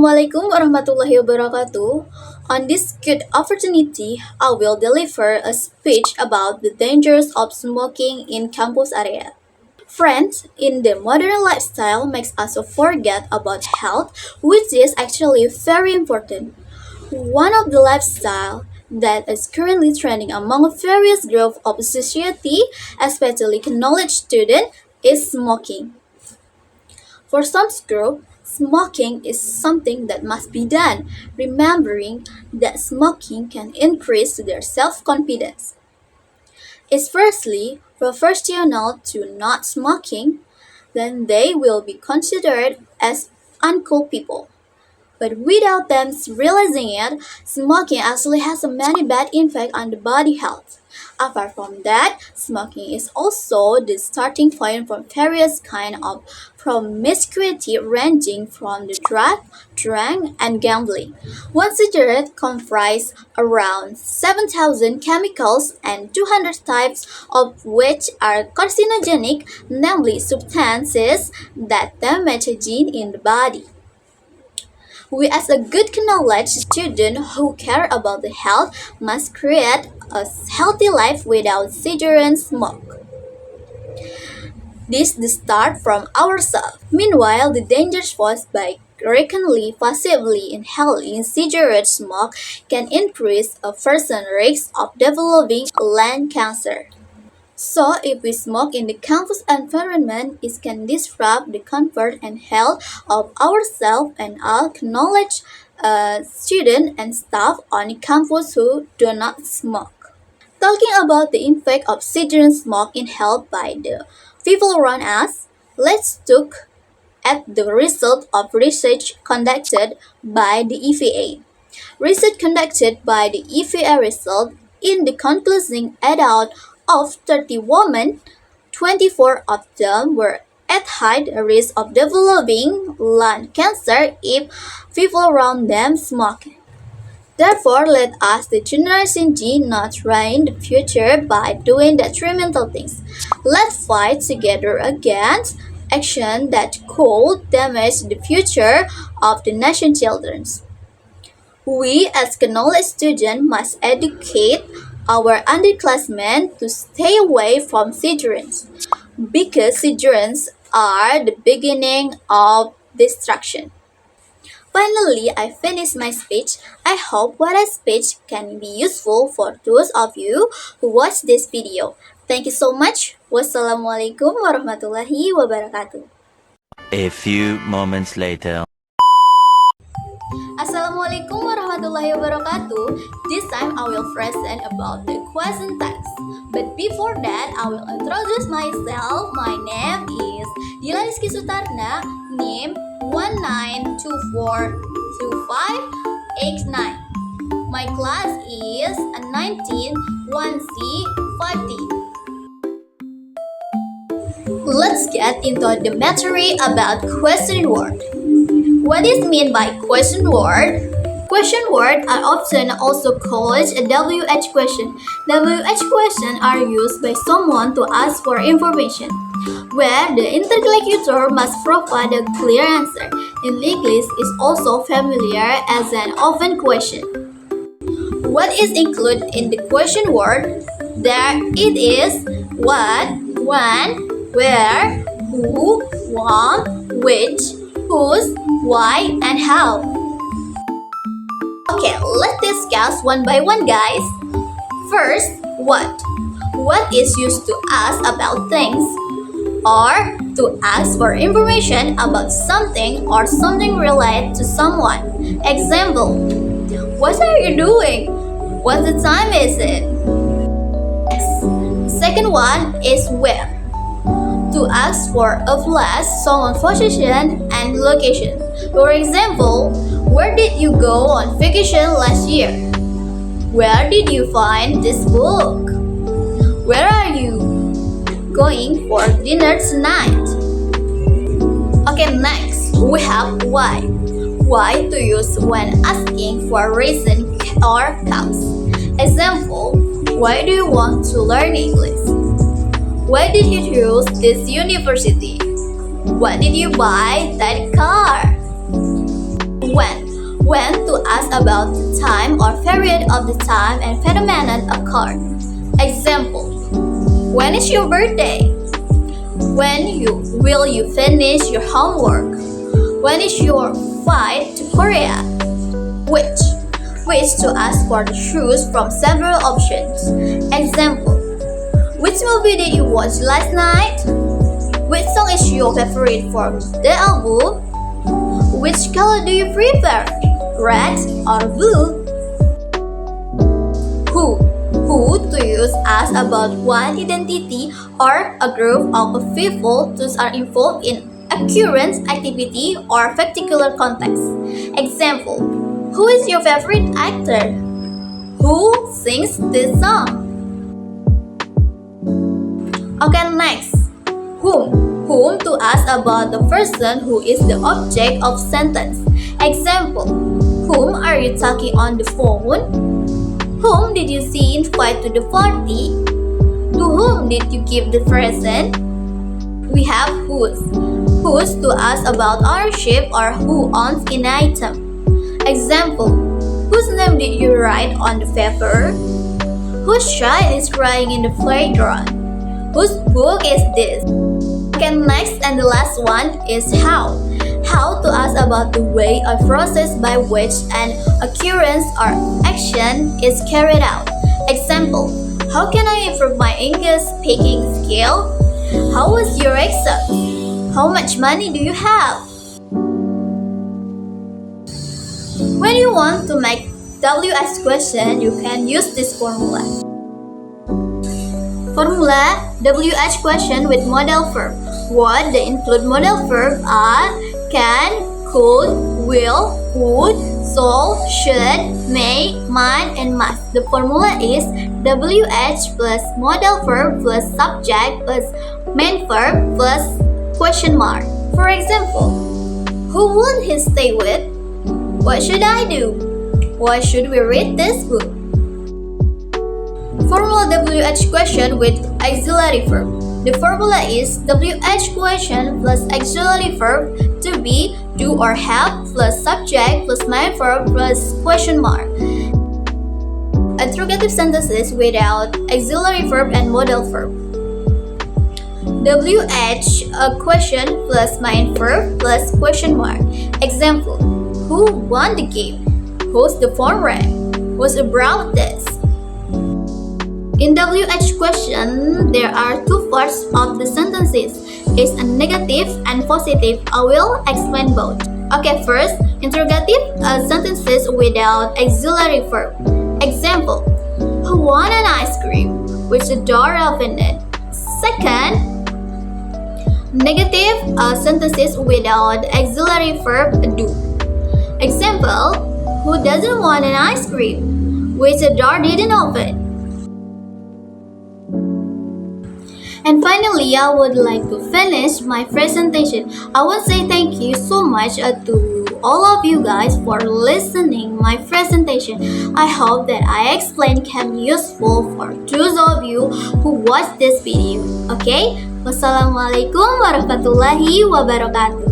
Assalamualaikum warahmatullahi wabarakatuh. On this good opportunity, I will deliver a speech about the dangers of smoking in campus area. Friends, in the modern lifestyle makes us forget about health, which is actually very important. One of the lifestyle that is currently trending among various groups of society, especially knowledge student, is smoking. For some groups, smoking is something that must be done, remembering that smoking can increase their self-confidence. It's firstly professional to not smoking, then they will be considered as uncool people. But without them realizing it, smoking actually has a many bad impact on the body health. Apart from that, smoking is also the starting point for various kind of promiscuity ranging from the drug, and gambling. One cigarette comprises around 7,000 chemicals and 200 types of which are carcinogenic, namely substances that damage a gene in the body. We as a good knowledge student who care about the health must create a healthy life without cigarette and smoke. This the start from ourselves. Meanwhile, the dangers posed by recently passively inhaling cigarette smoke can increase a person's risk of developing lung cancer. So, if we smoke in the campus environment, it can disrupt the comfort and health of ourselves and all knowledge students and staff on the campus who do not smoke. Talking about the impact of cigarette smoke in health by the people around us, let's look at the result of research conducted by the EVA. Research conducted by the EVA result in the concluding adult of 30 women, 24 of them were at high risk of developing lung cancer if people around them smoked. Therefore, let us, the Generation G, not ruin the future by doing detrimental things. Let's fight together against action that could damage the future of the nation's children. We, as knowledge students, must educate our underclassmen to stay away from cigarettes because cigarettes are the beginning of destruction. Finally, I finished my speech. I hope what I speech can be useful for those of you who watch this video. Thank you so much. Wassalamualaikum warahmatullahi wabarakatuh. A few moments later. Assalamualaikum warahmatullahi wabarakatuh. This time I will present about the question text. But before that, I will introduce myself. My name is Dila Rizky Sutarna, name 19242589. My class is 191C50. Let's get into the material about question word. What is meant by question word? Question words are often also called a WH question. WH questions are used by someone to ask for information, where the interlocutor must provide a clear answer. In English, is also familiar as an open question. What is included in the question word? There it is what, when, where, who, what, which, whose, why, and how. Okay, let's discuss one by one, guys. First, what? What is used to ask about things or to ask for information about something or something related to someone. Example, what are you doing? What the time is it? Second one is where. To ask for a place, someone's position and location. For example, where did you go on vacation last year? Where did you find this book? Where are you going for dinner tonight? Okay, next we have why. Why to use when asking for reason or cause. Example, why do you want to learn English? Why did you choose this university? Why did you buy that car? When. When to ask about the time or period of the time and phenomenon occurred. Example: when is your birthday? Will you finish your homework? When is your flight to Korea? Which to ask for the truth from several options. Example: which movie did you watch last night? Which song is your favorite from the album? Which color do you prefer? Red or blue? Who to use ask about one identity or a group of people who are involved in a current activity or particular context. Example: who is your favorite actor? Who sings this song? Okay, next. Whom to ask about the person who is the object of sentence. Example: whom are you talking on the phone? Whom did you see invite to the party? To whom did you give the present? We have whose. Whose to ask about ownership or who owns an item. Example: whose name did you write on the paper? Whose child is crying in the playground? Whose book is this? Okay, next and the last one is how. How to ask about the way or process by which an occurrence or action is carried out. Example: how can I improve my English speaking skill? How was your exam? How much money do you have? When you want to make WH question, you can use this formula. Formula WH question with modal verb. What the include modal verb are can, could, will, would, so, should, may, might, and must. The formula is WH plus modal verb plus subject plus main verb plus question mark. For example, who would he stay with? What should I do? Why should we read this book? Formula WH question with auxiliary verb. The formula is WH question plus auxiliary verb to be, do or have plus subject plus main verb plus question mark. Interrogative sentences without auxiliary verb and modal verb. WH a question plus main verb plus question mark. Example: who won the game? Who's the phone rang? Who's about this? In WH question, there are two parts of the sentences. It's a negative and positive. I will explain both. Okay, first, interrogative sentences without auxiliary verb. Example: who won an ice cream? Which the door opened it? Second, negative sentences without auxiliary verb do. Example: who doesn't want an ice cream? Which the door didn't open? And finally, I would like to finish my presentation. I want to say thank you so much to all of you guys for listening my presentation. I hope that I explained can be useful for those of you who watch this video. Okay? Wassalamualaikum warahmatullahi wabarakatuh.